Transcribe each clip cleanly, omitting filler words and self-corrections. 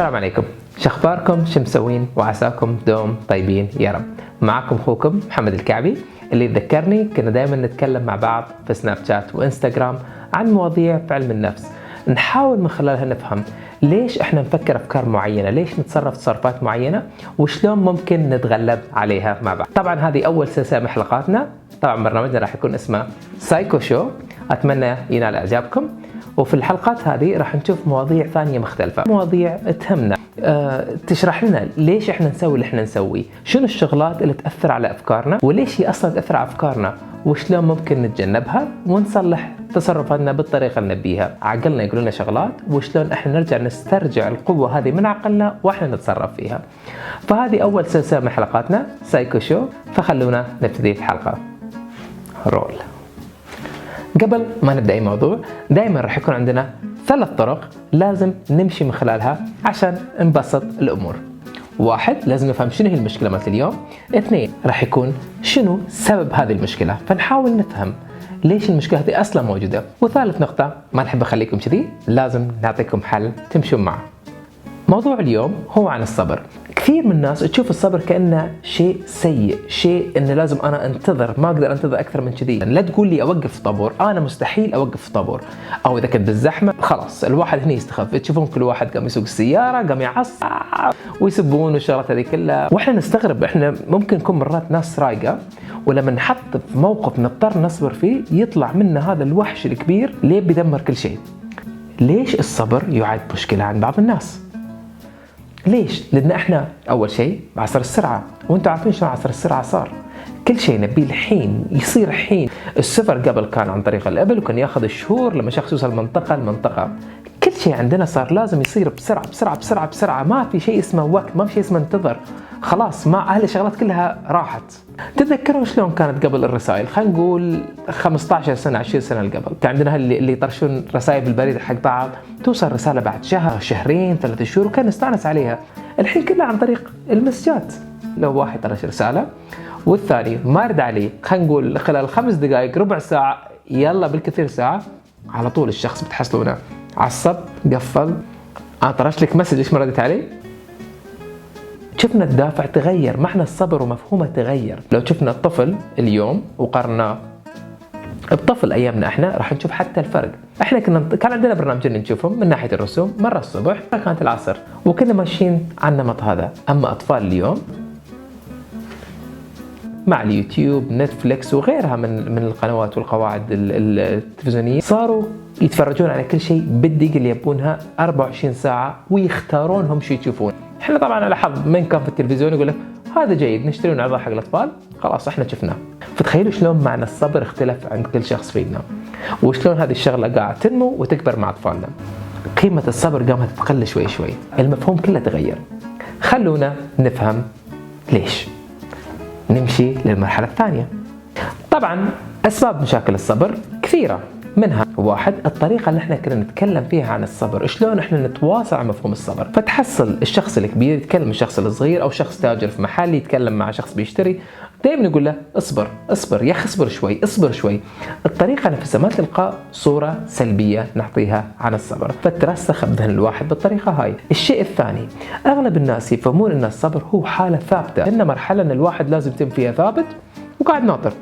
السلام عليكم، شخباركم؟ شو مسوين؟ وعساكم دوم طيبين يا رب. معكم اخوكم محمد الكعبي اللي يتذكرني كنا دائما نتكلم مع بعض في سناب شات وانستغرام عن مواضيع في علم النفس، نحاول من خلالها نفهم ليش احنا نفكر افكار معينه، ليش نتصرف تصرفات معينه، وشلون ممكن نتغلب عليها مع بعض. طبعا هذه اول سلسله من حلقاتنا، طبعا برنامجنا راح يكون اسمه سايكو شو، اتمنى ينال اعجابكم. وفي الحلقات هذه راح نشوف مواضيع ثانيه مختلفه، مواضيع تهمنا، تشرح لنا ليش احنا نسوي اللي احنا نسويه، شنو الشغلات اللي تاثر على افكارنا، وليش هي اصلا تاثر على افكارنا، وشلون ممكن نتجنبها ونصلح تصرفاتنا بالطريقه اللي نبيها. عقلنا يقول لنا شغلات، وشلون احنا نرجع نسترجع القوه هذه من عقلنا واحنا نتصرف فيها. فهذه اول سلسله من حلقاتنا سايكو شو، فخلونا نبتدي الحلقه. رول. قبل ما نبدأ أي موضوع دائما راح يكون عندنا 3 طرق لازم نمشي من خلالها عشان نبسط الأمور. 1، لازم نفهم شنو هي المشكلة مالت اليوم. 2، راح يكون شنو سبب هذه المشكلة، فنحاول نفهم ليش المشكلة هذه أصلا موجودة. وثالث نقطة، ما نحب أخليكم كذي، لازم نعطيكم حل تمشون معه. موضوع اليوم هو عن الصبر. كثير من الناس تشوف الصبر كأنه شيء سيء، شيء انه لازم انا انتظر، ما اقدر انتظر اكثر من كذي. لا تقول لي اوقف طابور، انا مستحيل اوقف طابور. او اذا كنت بالزحمه خلاص الواحد هنا يستخف، تشوفون كل واحد قام يسوق السياره، قام يعصب ويسبون والشغلات هذه كلها، واحنا نستغرب. احنا ممكن نكون مرات ناس رايقه، ولما نحط في موقف نضطر نصبر فيه يطلع منا هذا الوحش الكبير اللي بيدمر كل شيء. ليش الصبر يعد مشكله عند بعض الناس؟ ليش؟ لأن احنا أول شيء بعصر السرعة، وانتم عارفين شلون عصر السرعة صار. كل شيء نبيه الحين، يصير الحين. السفر قبل كان عن طريق الإبل، وكان ياخذ شهور لما شخص يوصل منطقة لمنطقة. كل شيء عندنا صار لازم يصير بسرعة بسرعة بسرعة بسرعة، ما في شيء اسمه وقت، ما في شيء اسمه انتظر. خلاص ما أهل الشغلات كلها راحت. تتذكرون شلون كانت قبل الرسائل؟ خلينا نقول 15 سنة 20 سنة قبل، كان عندنا اللي يطرشون رسائل بالبريد حق بعض، توصل رسالة بعد شهر شهرين 3 شهور، وكان نستانس عليها. الحين كلها عن طريق المسجات. لو واحد طرش رسالة والثاني ما رد عليه، خلينا نقول خلال 5 دقائق ربع ساعة، يلا بالكثير ساعة، على طول الشخص بتحصلونه عصب، قفل، أنا طرشت لك مسج ليش ما رديت علي؟ شفنا الدافع تغير، معنى الصبر ومفهومه تغير. لو شفنا الطفل اليوم وقارناه بطفل ايامنا احنا راح نشوف حتى الفرق. احنا كان عندنا برنامجين نشوفهم من ناحيه الرسوم، مره الصبح مره كانت العصر، وكنا ماشيين على النمط هذا. اما اطفال اليوم مع اليوتيوب، نتفليكس وغيرها من القنوات والقواعد التلفزيونيه، صاروا يتفرجون على كل شيء بالدقيقه اللي يبونها 24 ساعه، ويختارونهم شو يشوفون. احنا طبعا على حظ من كان في التلفزيون يقول لك هذا جيد نشتري ونعرضه حق الاطفال، خلاص احنا شفناه. فتخيلوا شلون معنى الصبر اختلف عند كل شخص فينا، وشلون هذه الشغله قاعده تنمو وتكبر مع اطفالنا. قيمه الصبر قامت تقل شوي شوي، المفهوم كله تغير. خلونا نفهم ليش. نمشي للمرحله الثانيه. طبعا اسباب مشاكل الصبر كثيره، منها 1، الطريقة اللي احنا كنا نتكلم فيها عن الصبر، شلون احنا نتواصل عن مفهوم الصبر. فتحصل الشخص الكبير يتكلم الشخص الصغير، او شخص تاجر في محل يتكلم مع شخص بيشتري، دائما يقول له اصبر اصبر يا اخي، اصبر شوي اصبر شوي. الطريقة نفسها ما تلقى صورة سلبية نعطيها عن الصبر، فترسخ بذهن الواحد بالطريقة هاي. الشيء الثاني، اغلب الناس يفهمون ان الصبر هو حالة ثابتة، ان مرحلة ان الواحد لازم يتم فيها ثابت وقاعد ناطر.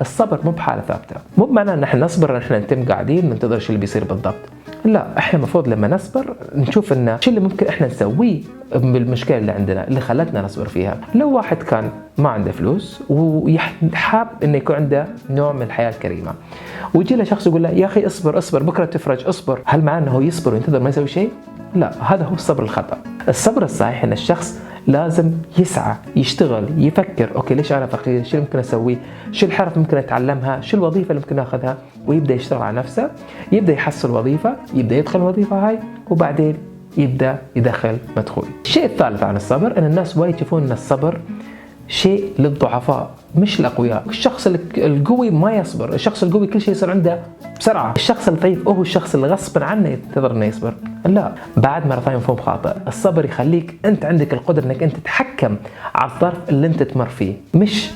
الصبر مو بحالة ثابتة، مو بمعنى ان احنا نصبر ان احنا نتم قاعدين ننتظر شو اللي بيصير بالضبط. لا، احنا المفروض لما نصبر نشوف ان شو اللي ممكن احنا نسويه بالمشكلة اللي عندنا اللي خلتنا نصبر فيها. لو واحد كان ما عنده فلوس وحاب انه يكون عنده نوع من الحياة الكريمة، ويجي له شخص يقول له يا اخي اصبر اصبر بكرة تفرج اصبر، هل معناه انه يصبر وينتظر ما يسوي شيء؟ لا، هذا هو الصبر الخطأ. الصبر الصحيح ان الشخص لازم يسعى، يشتغل، يفكر اوكي ليش انا فقير، شو ممكن اسوي، شو الحرف ممكن اتعلمها، شو الوظيفه اللي ممكن اخذها، ويبدا يشتغل على نفسه، يبدا يحصل وظيفه، يبدا يدخل الوظيفه هاي، وبعدين يبدا يدخل مدخول. الشيء الثالث عن الصبر ان الناس وايد يشوفون ان الصبر شيء للضعفاء مش الاقوياء. الشخص القوي ما يصبر، الشخص القوي كل شيء يصير عنده بسرعه. الشخص الضعيف هو الشخص اللي غصبا عنه ينتظر انه يصبر. لا، بعد مرة ثانية مفهوم خاطئ. الصبر يخليك انت عندك القدرة انك انت تتحكم على الظرف اللي انت تمر فيه، مش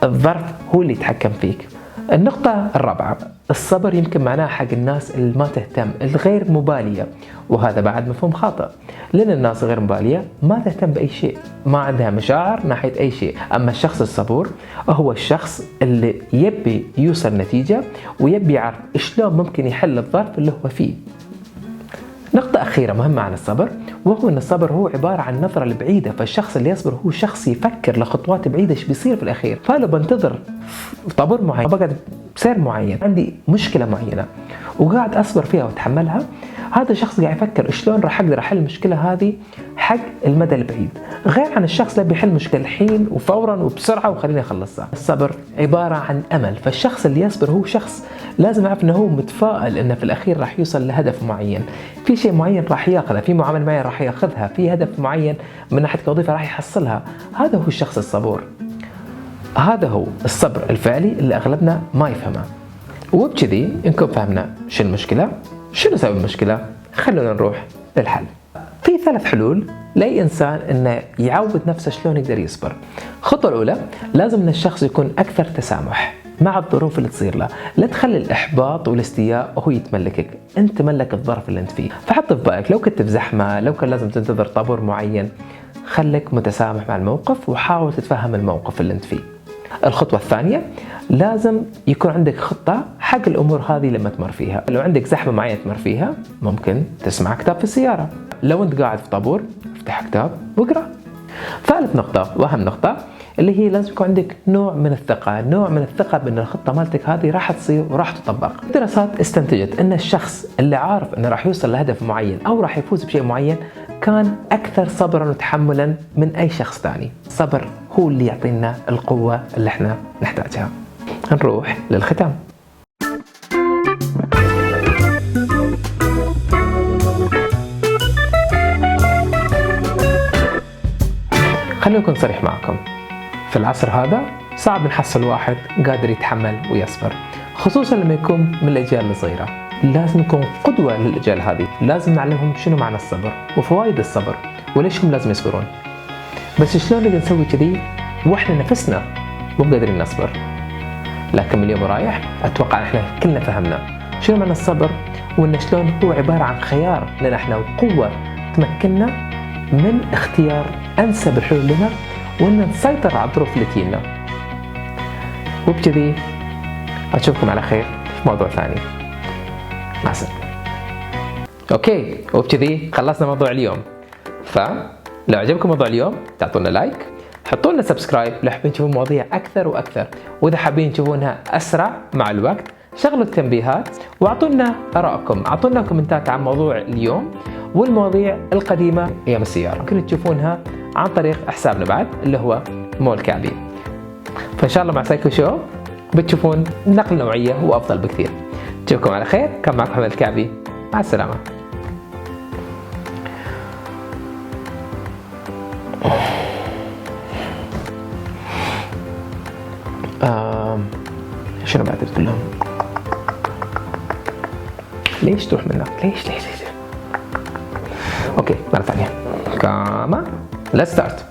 الظرف هو اللي يتحكم فيك. النقطة الرابعة، الصبر يمكن معناه حق الناس اللي ما تهتم، الغير مبالية، وهذا بعد مفهوم خاطئ، لأن الناس غير مبالية ما تهتم بأي شيء، ما عندها مشاعر ناحية أي شيء. أما الشخص الصبور هو الشخص اللي يبي يوصل نتيجة ويبي يعرف شلون ممكن يحل الظرف اللي هو فيه. نقطة أخيرة مهمة عن الصبر، وهو أن الصبر هو عبارة عن نظرة البعيدة، فالشخص اللي يصبر هو شخص يفكر لخطوات بعيدة ايش بيصير في الأخير. فلو بنتظر طابور معين، بقعد بسير معين، عندي مشكلة معينة وقاعد أصبر فيها وأتحملها، هذا الشخص قاعد يفكر شلون راح أقدر أحل المشكلة هذه حق المدى البعيد، غير عن الشخص اللي بيحل مشكلة الحين وفورا وبسرعة وخليني أخلصها. الصبر عبارة عن أمل، فالشخص اللي يصبر هو شخص لازم يعرف أنه هو متفائل أنه في الأخير راح يوصل لهدف معين، في شيء معين راح ياخذه، في معاملة معين راح ياخذها، في هدف معين من ناحية الوظيفة راح يحصلها. هذا هو الشخص الصبور، هذا هو الصبر الفعلي اللي أغلبنا ما يفهمه. وبكذي نكون فهمنا شو المشكلة، شنو سبب المشكلة، خلونا نروح للحل. في 3 حلول لأي إنسان إنه يعود نفسه شلون يقدر يصبر. الخطوة الأولى، لازم إن الشخص يكون أكثر تسامح مع الظروف اللي تصير له، لا تخلي الإحباط والاستياء هو يتملكك، أنت تملك الظرف اللي أنت فيه. فحط في بالك لو كنت في زحمة، لو كان لازم تنتظر طابور معين، خليك متسامح مع الموقف وحاول تتفهم الموقف اللي أنت فيه. الخطوة الثانية، لازم يكون عندك خطة حق الأمور هذه لما تمر فيها. لو عندك زحمة معينة تمر فيها، ممكن تسمع كتاب في السيارة. لو أنت قاعد في طابور، افتح كتاب واقرأ. ثالث نقطة وأهم نقطة، اللي هي لازم يكون عندك نوع من الثقة بأن الخطة مالتك هذه راح تصير وراح تطبق. الدراسات استنتجت أن الشخص اللي عارف أنه راح يوصل لهدف معين أو راح يفوز بشيء معين كان أكثر صبرا وتحملا من أي شخص ثاني. الصبر هو اللي يعطينا القوة اللي احنا نحتاجها. نروح للختام. خليني أكون صريح معكم، في العصر هذا صعب نحصل واحد قادر يتحمل ويصبر، خصوصا لما يكون من الأجيال الصغيرة. لازم نكون قدوة للأجيال هذه، لازم نعلمهم شنو معنى الصبر وفوائد الصبر وليش هم لازم يصبرون. بس شلون نقدر نسوي كذي واحنا نفسنا مو قادرين نصبر؟ لكن من اليوم ورايح اتوقع احنا كلنا فهمنا شنو معنى الصبر، وان شلون هو عبارة عن خيار لنا احنا وقوة تمكننا من اختيار انسب الحلول لنا، وان نسيطر على الظروف اللي تجينا. وبكذي اشوفكم على خير في موضوع ثاني. مع السلامة. اوكي، وبكذي خلصنا موضوع اليوم. فلو عجبكم موضوع اليوم تعطونا لايك، حطوا لنا سبسكرايب لو حابين تشوفون مواضيع اكثر واكثر، واذا حابين تشوفونها اسرع مع الوقت شغلوا التنبيهات واعطونا ارائكم، اعطونا كومنتات عن موضوع اليوم والمواضيع القديمه ايام السياره، ممكن تشوفونها عن طريق حسابنا بعد اللي هو مول كعبي. فان شاء الله مع سايكو شو بتشوفون نقل نوعيه وافضل بكثير. نشوفكم على خير، كان معكم محمد الكعبي، مع السلامه. شنو بعد بتقول لهم؟ ليش تروح منك؟ ليش؟ اوكي مرة ثانية. كاما let's start.